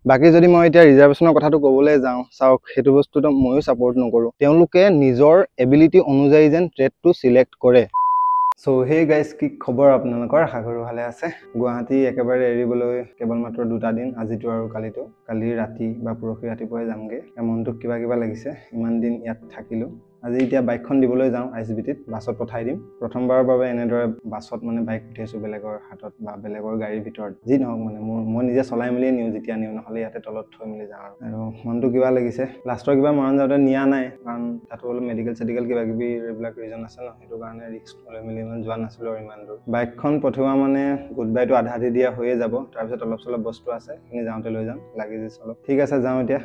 বাকি যদি মই এতিয়া ৰিজাৰ্ভেশ্যনৰ কথাটো ক'বলৈ যাওঁ চাওক সেইটো বস্তুটো ময়ো ছাপোৰ্ট নকৰোঁ তেওঁলোকে নিজৰ এবিলিটি অনুযায়ী যেন ট্ৰেডটো সিলেক্ট কৰে সো হে গাইজ কি খবৰ আপোনালোকৰ আশা কৰোঁ ভালে আছে গুৱাহাটী একেবাৰে এৰিবলৈ কেৱল মাত্ৰ 2টা দিন আজিটো আৰু কালিটো কালি ৰাতি বা পৰহি ৰাতিপুৱাই যামগে মনটো কিবা লাগিছে ইমান দিন ইয়াত থাকিলো আজি এতিয়া বাইকখন দিবলৈ যাওঁ আইএছবিটিত বাছত পঠাই দিম প্ৰথমবাৰৰ বাবে এনেদৰে বাছত মানে বাইক উঠিছো বেলেগৰ হাতত বা বেলেগৰ গাড়ীৰ ভিতৰত যি নহওক মানে মই নিজে চলাই মেলি নিউ যেতিয়া নিউ নহলে ইয়াতে তলত থৈ মেলি যাওঁ আৰু মনটো কিবা লাগিছে লাষ্টৰ কিবা মৰণ যাওঁতে নিয়া নাই কাৰণ তাতো অলপ মেডিকেল কিবা কিবি এইবিলাক ৰিজন আছে ন সেইটো কাৰণে ৰিস্ক লৈ মেলি ইমান যোৱা নাছিলো আৰু ইমান দূৰ বাইকখন পঠোৱা মানে গুড বাইটো আধা দি দিয়া হৈয়ে যাব তাৰপিছত অলপ চলপ বস্তু আছে সেইখিনি যাওঁতে লৈ যাম লাগেজ অলপ ঠিক আছে যাওঁ এতিয়া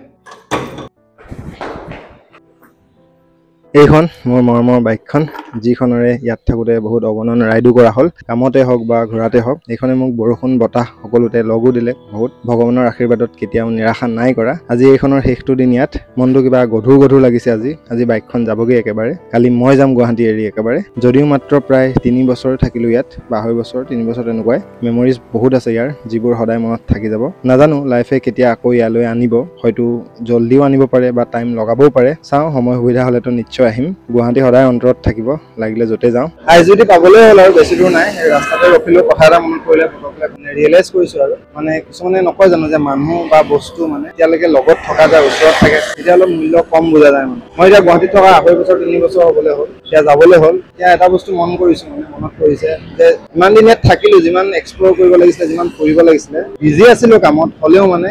এইখন মোৰ মৰমৰ বাইকখন যিখনৰে ইয়াত থাকোতে বহুত অগণন ৰাইডো কৰা হ'ল কামতে হওক বা ঘোৰাতে হওক এইখনে মোক বৰষুণ বতাহ সকলোতে লগো দিলে বহুত ভগৱানৰ আশীৰ্বাদত কেতিয়াও নিৰাশা নাই কৰা আজি এইখনৰ শেষটো দিন ইয়াত মনটো কিবা গধুৰ লাগিছে আজি বাইকখন যাবগে একেবাৰে কালি মই যাম গুৱাহাটী এৰি একেবাৰে যদিও মাত্ৰ প্ৰায় 3 বছৰ থাকিলো ইয়াত 2.5 বছৰ 3 বছৰ তেনেকুৱাই মেমৰিজ বহুত আছে ইয়াৰ যিবোৰ সদায় মনত থাকি যাব নাজানো লাইফে কেতিয়া আকৌ ইয়ালৈ আনিব হয়তো জলদিও আনিব পাৰে বা টাইম লগাবও পাৰে চাও সময় সুবিধা হলেতো নিশ্চয় আহিম গুৱাহাটী সদায় অন্তৰত থাকিব লাগিলে যতে যাওঁ আইএছবিটি পাবলৈ হ'ল আৰু বেছি দূৰ নাই ৰাস্তাতে ৰখিলো কথা এটা মনত পৰিলে ফটকলে ৰিয়েলাইজ কৰিছো আৰু মানে কিছুমানে নকয় জানো যে মানুহ বা বস্তু মানে এতিয়ালৈকে লগত থকা যায় ওচৰত থাকে তেতিয়া অলপ মূল্য কম বুজা যায় মানে মই এতিয়া গুৱাহাটীত থকা 2.5 বছৰ 3 বছৰ হ'বলৈ হ'ল এতিয়া যাবলৈ হ'ল এতিয়া এটা বস্তু মন কৰিছো মানে মনত পৰিছে যে ইমান দিন ইয়াত থাকিলো যিমান এক্সপ্ল'ৰ কৰিব লাগিছিলে যিমান ফুৰিব লাগিছিলে বিজি আছিলো কামত হ'লেও মানে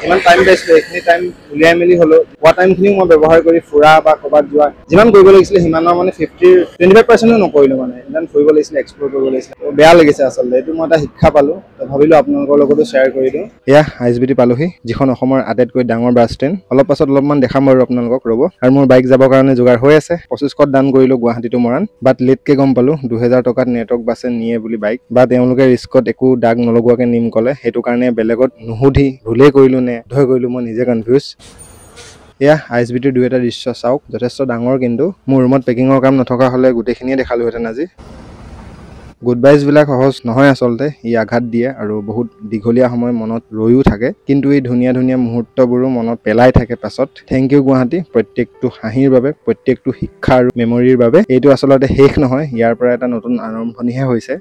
যিমান টাইম পাইছিলো এইখিনি টাইম উলিয়াই মেলি হ'লেও পোৱা টাইমখিনিও মই ব্যৱহাৰ কৰি ফুৰা বা ক'ৰবাত যোৱা যিমান কৰিব লাগিছিলে সিমানৰ মানে 25% নকৰিলো মানে ইমান ফুৰিব লাগিছিলে এক্সপ্ল'ৰ কৰিব লাগিছিলে বেয়া লাগিছে আচলতে এইটো মই এটা শিক্ষা পালো ভাবিলো আপোনালোকৰ লগতো শ্বেয়াৰ কৰি দিওঁ এয়া আইএছবিটি পালোহি যিখন অসমৰ আটাইতকৈ ডাঙৰ বাছ ষ্টেণ্ড অলপ পাছত অলপমান দেখাম বাৰু আপোনালোকক ৰ'ব আৰু মোৰ বাইক যাবৰ কাৰণে যোগাৰ হৈ আছে 2500 দান কৰিলো গুৱাহাটীটো মৰাণ বাট লেটকে গম পালো 2000 টকাত নেটৱৰ্ক বাছে নিয়ে বুলি বাইক বা তেওঁলোকে ৰিস্কত একো দাগ নলগোৱাকে নিম ক'লে সেইটো কাৰণে বেলেগত নুসুধি ভুলেই কৰিলো নে ধৈ কৰিলো মই নিজে কনফিউজ এয়া আইএছবিটিৰ 2টা দৃশ্য চাওক যথেষ্ট ডাঙৰ কিন্তু মোৰ ৰুমত পেকিঙৰ কাম নথকা হ'লে গোটেইখিনিয়ে দেখালোহেঁতেন আজি গুড বাইজবিলাক সহজ নহয় আচলতে ই আঘাত দিয়ে আৰু বহুত দীঘলীয়া সময় মনত ৰৈও থাকে কিন্তু এই ধুনীয়া মুহূৰ্তবোৰো মনত পেলাই থাকে পাছত থেংক ইউ গুৱাহাটী প্ৰত্যেকটো হাঁহিৰ বাবে প্ৰত্যেকটো শিক্ষা আৰু মেমৰিৰ বাবে এইটো আচলতে শেষ নহয় ইয়াৰ পৰা এটা নতুন আৰম্ভণিহে হৈছে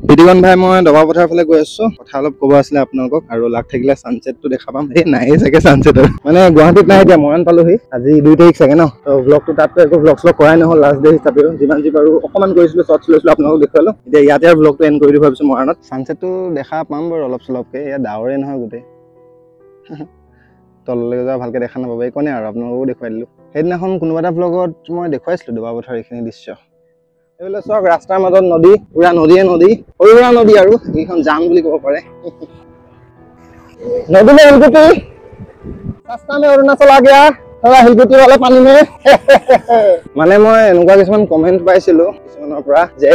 বিদিগন ভাই মই দবাপথাৰ ফালে গৈ আছো কথা অলপ ক'ব আছিলে আপোনালোকক আৰু লাগ থাকিলে সানসেটটো দেখা পাম এই নাই চাগে সানসেট মানে গুৱাহাটীত নাই এতিয়া মৰাণ পালোহি আজি 2 তাৰিখ চাগে ন তো ব্লগটো তাততো একো ব্লগ কৰাই নহ'ল লাষ্ট ডে হিচাপেও যিমান যি পাৰো অকণমান কৰিছিলো শ্বৰ্টছ লৈছিলো আপোনালোকক দেখুৱালো এতিয়া ইয়াতে আৰু ব্লগটো এণ্ড কৰি দিব ভাবিছো মৰাণত সানসেটটো দেখা পাম বাৰু অলপ চলপকে ইয়াত ডাৱৰে নহয় গোটেই তললৈ যোৱা ভালকে দেখা নাপাব এইকণে আৰু আপোনালোককো দেখুৱাই দিলো সেইদিনাখন কোনোবা এটা ব্লগত মই দেখুৱাইছিলো দবাপথাৰ এইখিনি দৃশ্য এইফালে চাওক ৰাস্তাৰ মাজত নদী পুৰা নদীয়ে নদী সৰু সুৰা নদী আৰু এইখন জাম বুলি ক'ব পাৰে नदी में हिलकुटी रास्ता में अरुणाचल आ गया थोड़ा हिलकुटी वाला पानी में মানে মই এনেকুৱা কিছুমান কমেন্ট পাইছিলো কিছুমানৰ পৰা যে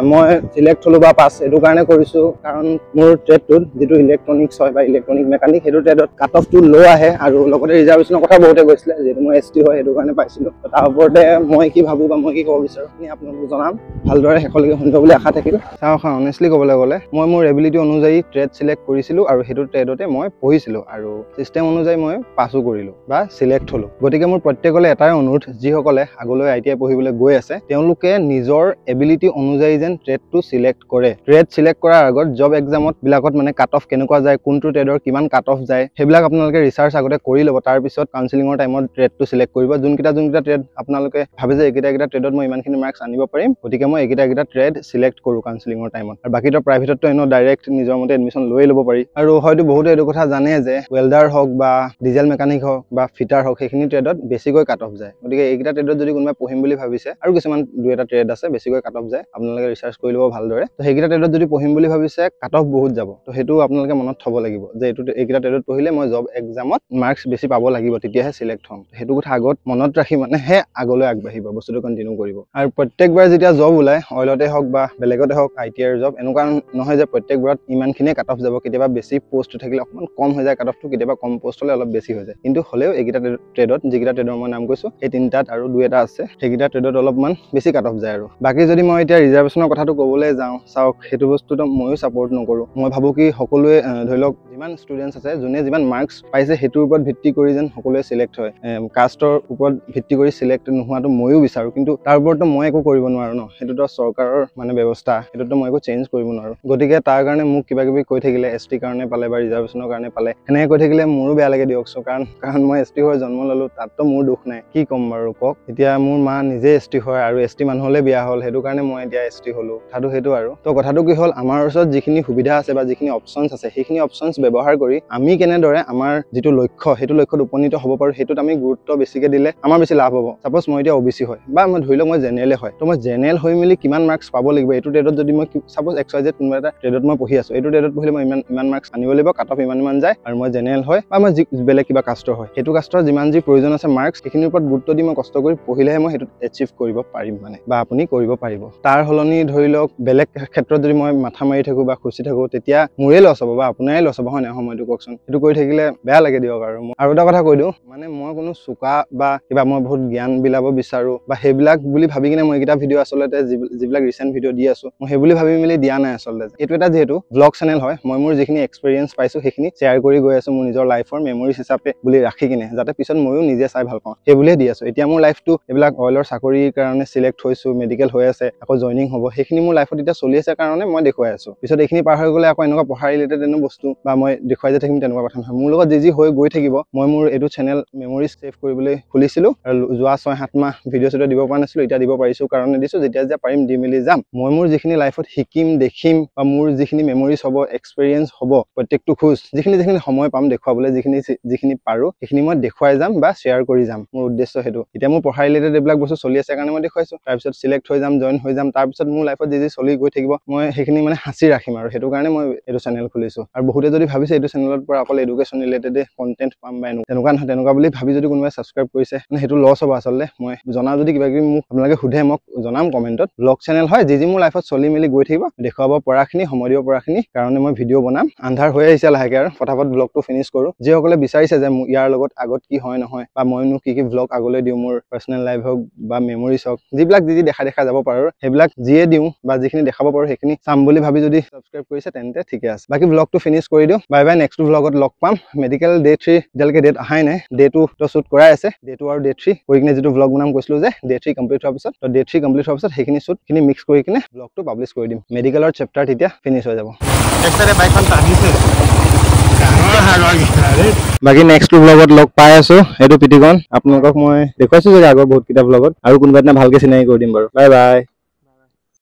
মই সিলেক্ট হলো বা পাস এটো কাৰণে কৰিছো কাৰণ মোৰ ট্ৰেডটোত যেটো ইলেক্ট্ৰনিক্স হয় বা ইলেক্ট্ৰনিক মেকানিক হেতু ট্ৰেডত কাট অফ টু লো আহে আৰু লগতে ৰিজাৰ্ভেশ্যনৰ কথা বহুতে কৈছিলে যেটো মই এসটি হয় হেতু কাৰণে পাইছিলো তাৰ ওপৰতে মই কি ভাবো বা মই কি ক'ব বিচাৰো আপুনি আপোনালোকক জনাম ভালদৰে হেকলৈকে শুনিব বুলি আশা থাকিল চাও অনেষ্টলি ক'বলৈ গ'লে মই মোৰ এবিলিটি অনুযায়ী ট্ৰেড সিলেক্ট কৰিছিলো আৰু হেতু ট্ৰেডতে মই পঢ়িছিলো আৰু সিস্টেম অনুযায়ী মই পাসও কৰিলো বা সিলেক্ট হলো গতিকে মোৰ প্ৰত্যেকলে এটাই অনুৰোধ যিসকলে আগলৈ আইটিআই পঢ়িবলৈ গৈ আছে তেওঁলোকে নিজৰ এবিলিটি অনুযায়ী যেন ট্ৰেডটো সিলেক্ট কৰে ট্ৰেড সিলেক্ট কৰাৰ আগত জব এক্সামত বিলাকত মানে কাট অফ কেনেকুৱা যায় কোনটো ট্ৰেডৰ কিমান কাট অফ যায় সেইবিলাক আপোনালোকে ৰিসাৰ্চ আগতে কৰি ল'ব তাৰ পিছত কাউন্সেলিংৰ টাইমত ট্ৰেডটো সিলেক্ট কৰিব যোনকিটা ট্ৰেড আপোনালোকে ভাবে যে এইকিটা ট্ৰেডত মই ইমানখিনি মাৰ্কস আনিব পাৰিম গতিকে মই এইকিটা ট্ৰেড সিলেক্ট কৰো কাউন্সেলিংৰ টাইমত আৰু বাকিটো প্ৰাইভেটতো এনো ডাইৰেক্ট নিজৰ মতে এডমিশন লৈ ল'ব পাৰি আৰু হয়তো বহুত এইটো কথা জানে যে ওয়েল্ডাৰ হওক বা ডিজেল মেকানিক হওক বা ফিটাৰ হওক সেইখিনি ট্ৰেডত বেছিকৈ কাট অফ যায় গতিকে এইকিটা ট্ৰেডত যদি কোনোবা পঢ়িম বুলি ভাবিছে আৰু কিছুমান দুই এটা ট্ৰেড আছে বেছিকৈ কাট অফ যায় আপোনালোকে ৰিসাৰ্চ কৰি ল'ব ভালদৰে তো সেইকিটা ট্ৰেডত যদি পঢ়িম বুলি ভাবিছে কাট অফ বহুত যাব তো হেতু আপোনালোকে মনত থব লাগিব যে এইকিটা ট্ৰেডত পঢ়িলে মই জব এক্সামত মাৰ্কস বেছি পাব লাগিব তেতিয়াহে সিলেক্ট হ'ম হেতু কথা আগত মনত ৰাখি মানে হে আগলৈ আগবাঢ়িব বস্তুটো কন্টিনিউ কৰিব আৰু প্ৰত্যেকবাৰ যেতিয়া জব ওলাই অইলতে হওক বা বেলেগতে হওক আইটিআইৰ জব এনেকুৱা নহয় যে প্ৰত্যেকবাৰত ইমানখিনিয়ে কাট অফ যাব কেতিয়াবা বেছি পোষ্ট থাকিলে অকমান কম হৈ যায় কাট অফটো কেতিয়াবা কম পোষ্ট হলে অলপ বেছি হৈ যায় কিন্তু হলেও এইকিটা ট্ৰেডত যিকেইটা ট্ৰেডৰ মই নাম কৈছোঁ সেই 3টাত আৰু 2 এটা আছে সেইকেইটা ট্ৰেডত অলপমান বেছি কাট অফ যায় আৰু বাকী যদি মই এতিয়া ৰিজাৰ্ভেশ্যনৰ কথাটো ক'বলৈ যাওঁ চাওক সেইটো বস্তুটো ময়ো ছাপোৰ্ট নকৰোঁ মই ভাবোঁ কি সকলোৱে ধৰি লওক যিমান ষ্টুডেণ্টছ আছে যোনে যিমান মাৰ্কছ পাইছে সেইটোৰ ওপৰত ভিত্তি কৰি যেন সকলোৱে চিলেক্ট হয় কাষ্টৰ ওপৰত ভিত্তি কৰি চিলেক্ট নোহোৱাটো ময়ো বিচাৰোঁ কিন্তু তাৰ ওপৰতো মই একো কৰিব নোৱাৰোঁ ন সেইটোতো চৰকাৰৰ মানে ব্যৱস্থা সেইটোতো মই একো চেঞ্জ কৰিব নোৱাৰোঁ গতিকে তাৰ কাৰণে মোক কিবা কিবি কৈ থাকিলে ST কাৰণে পালে বা ৰিজাৰ্ভেশ্যনৰ কাৰণে পালে সেনেকৈ কৈ থাকিলে মোৰো বেয়া লাগে দিয়কচোন কাৰণ মই ST হৈ জন্ম ল'লোঁ তাততো মোৰ দুখ নাই কি ক'ম বাৰু কওক এতিয়া মোৰ মা নিজে ST হয় আৰু ST মানুহলৈ বিয়া হ'ল সেইটো কাৰণে মই এতিয়া ST হ'লোঁ কথাটো সেইটো আৰু তো কথাটো কি হ'ল আমাৰ ওচৰত যিখিনি সুবিধা আছে বা যিখিনি অপশ্যনছ আছে সেইখিনি অপশ্যনছ ব্যৱহাৰ কৰি আমি কেনেদৰে আমাৰ যিটো লক্ষ্য সেইটো লক্ষ্যত উপনীত হ'ব পাৰোঁ সেইটোত আমি গুৰুত্ব বেছিকৈ দিলে আমাৰ বেছি লাভ হ'ব ছাপ'জ মই এতিয়া OBC হয় বা মই ধৰি লওক মই জেনেৰেলে হয় তো মই জেনেৰেল হৈ মেলি কিমান মাৰ্কছ পাব লাগিব এইটো ট্ৰেডত যদি মই ছাপ'জ XYZ কোনোবা এটা ট্ৰেডত মই পঢ়ি আছোঁ এইটো ট্ৰেডত পঢ়িলে মই ইমান মাৰ্কছ আনিব লাগিব কাট অফ ইমান যায় আৰু মই জেনেৰেল হয় বা মই বেলেগ কিবা কাষ্টৰ হয় সেইটো কাষ্টৰ যিমান যি প্ৰয়োজন আছে মাৰ্কছ সেইখিনিৰ ওপৰত গুৰুত্ব দি মই কষ্ট কৰি পঢ়িলেহে মই সেইটোত এচিভ কৰিব পাৰিম মানে বা আপুনি কৰিব পাৰিব তাৰ সলনি ধৰি লওক বেলেগ ক্ষেত্ৰত যদি মই মাথা মাৰি থাকোঁ বা খুচি থাকোঁ তেতিয়া মোৰে লছ হ'ব বা আপোনাৰে লছ হ'ব হয় নাই সময়টো কওকচোন সেইটো কৰি থাকিলে বেয়া লাগে দিয়ক আৰু এটা কথা কৈ দিওঁ মানে মই কোনো চোকা বা কিবা মই বহুত জ্ঞান বিলাব বিচাৰোঁ বা সেইবিলাক বুলি ভাবি কিনে মই এইকেইটা ভিডিঅ' আচলতে যিবিলাক ৰিচেণ্ট ভিডিঅ' দি আছোঁ মই সেই বুলি ভাবি মেলি দিয়া নাই আচলতে এইটো এটা যিহেতু ব্লগ চেনেল হয় মই মোৰ যিখিনি এক্সপেৰিয়েঞ্চ পাইছোঁ সেইখিনি শ্বেয়াৰ কৰি গৈ আছোঁ মোৰ নিজৰ লাইফৰ মেমৰিজ হিচাপে বুলি ৰাখি কিনে যাতে পিছত ময়ো নিজে চাই ভাল পাওঁ সেই বুলিয়ে দি আছোঁ এতিয়া মোৰ লাইফটো এইবিলাক অইলৰ চাকৰিৰ কাৰণে চিলেক্ট হৈছোঁ মেডিকেল হৈ আছে আকৌ জইনিং হ'ব সেইখিনি মোৰ লাইফত এতিয়া চলি আছে কাৰণে মই দেখুৱাই আছোঁ পিছত এইখিনি পাৰ হৈ গ'লে আকৌ এনেকুৱা পঢ়া ৰিলেটেড এনো বস্তু বা মই দেখুৱাই যে থাকিম তেনেকুৱা কথা নহয় মোৰ লগত যি হৈ গৈ থাকিব মই মোৰ এইটো চেনেল মেমৰিজ ছেভ কৰিবলৈ খুলিছিলোঁ আৰু যোৱা 6-7 মাহ ভিডিঅ' চিডিঅ' দিব পৰা নাছিলোঁ এতিয়া দিব পাৰিছোঁ কাৰণে দিছোঁ যেতিয়া পাৰিম দি মেলি যাম মই মোৰ যিখিনি লাইফত শিকিম দেখিম বা মোৰ যিখিনি মেমৰিজ হ'ব এক্সপেৰিয়েঞ্চ হ'ব প্ৰত্যেকটো খোজ যিখিনি সময় পাম দেখুৱাবলৈ যিখিনি পাৰোঁ সেইখিনি মই দেখুৱাই যাম বা শ্বেয়াৰ কৰি যাম মোৰ উদ্দেশ্য সেইটো এতিয়া মোৰ পঢ়া ৰিলেটেড এইবিলাক বস্তু চলি আছে কাৰণে মই দেখুৱাইছোঁ তাৰপিছত চিলেক্ট হৈ যাম জইন হৈ যাম তাৰপিছত মোৰ লাইফত যি চলি গৈ থাকিব মই সেইখিনি মানে সাঁচি ৰাখিম আৰু সেইটো কাৰণে মই এইটো চেনেল খুলিছোঁ আৰু বহুতে যদি ভাবিছে এইটো চেনেলৰ পৰা অকল এডুকেশ্যন ৰিলেটেড কণ্টেণ্ট পাম বা তেনেকুৱা নহয় তেনেকুৱা বুলি ভাবি যদি কোনোবাই ছাবস্ক্ৰাইব কৰিছে মানে সেইটো লছ হ'ব আচলতে মই জনাওঁ যদি কিবা কিবি মোক আপোনালোকে সোধে মোক জনাম কমেণ্টত ব্লগ চেনেল হয় যি মোৰ লাইফত চলি মেলি গৈ থাকিব দেখুৱাব পৰাখিনি সময় দিব পৰাখিনি কাৰণে মই ভিডিঅ' বনাম আন্ধাৰ হৈ আহিছে লাহেকৈ আৰু ফটাফট ব্লগটো ফিনিছ কৰোঁ যিসকলে বিচাৰিছে যে ইয়াৰ লগত আগত কি হয় নহয় বা মইনো কি ব্লগ আগলৈ দিওঁ মোৰ পাৰ্চনেল লাইফ হওক বা মেমৰিজ হওক যিবিলাক যি দেখা যাব পাৰোঁ সেইবিলাক যিয়ে দিওঁ বা যিখিনি দেখাব পাৰোঁ সেইখিনি চাম বুলি ভাবি যদি ছাবস্ক্ৰাইব কৰিছে তেন্তে ঠিকে আছে বাকী ব্লগটো ফিনিছ কৰি দিওঁ বাই নেক্সট ব্লগত লগ পাম মেডিকেল Day 3 এতিয়ালৈকে ডেট অহাই নাই Day 2 তো শ্বুট কৰাই আছে Day 2 আৰু Day 3 কৰি কিনে যিটো ব্লগ বনাম কৈছিলোঁ যে Day 3 কমপ্লিট হোৱাৰ পিছত তো Day 3 কমপ্লিট হোৱাৰ পিছত সেইখিনি শ্বুটখিনি মিক্স কৰি কিনে ব্লগটো পাব্লিছ কৰি দিম মেডিকেলৰ চেপ্টাৰ তেতিয়া ফিনিছ হৈ যাব বাকী নেক্সট ব্লগত লগ পাই আছোঁ এইটো পিটিকন আপোনালোকক মই দেখুৱাইছোঁ যে আগৰ বহুত কেইটা ব্লগত আৰু কোনোবা দিনা ভালকৈ চিনাকি কৰি দিম বাৰু বাই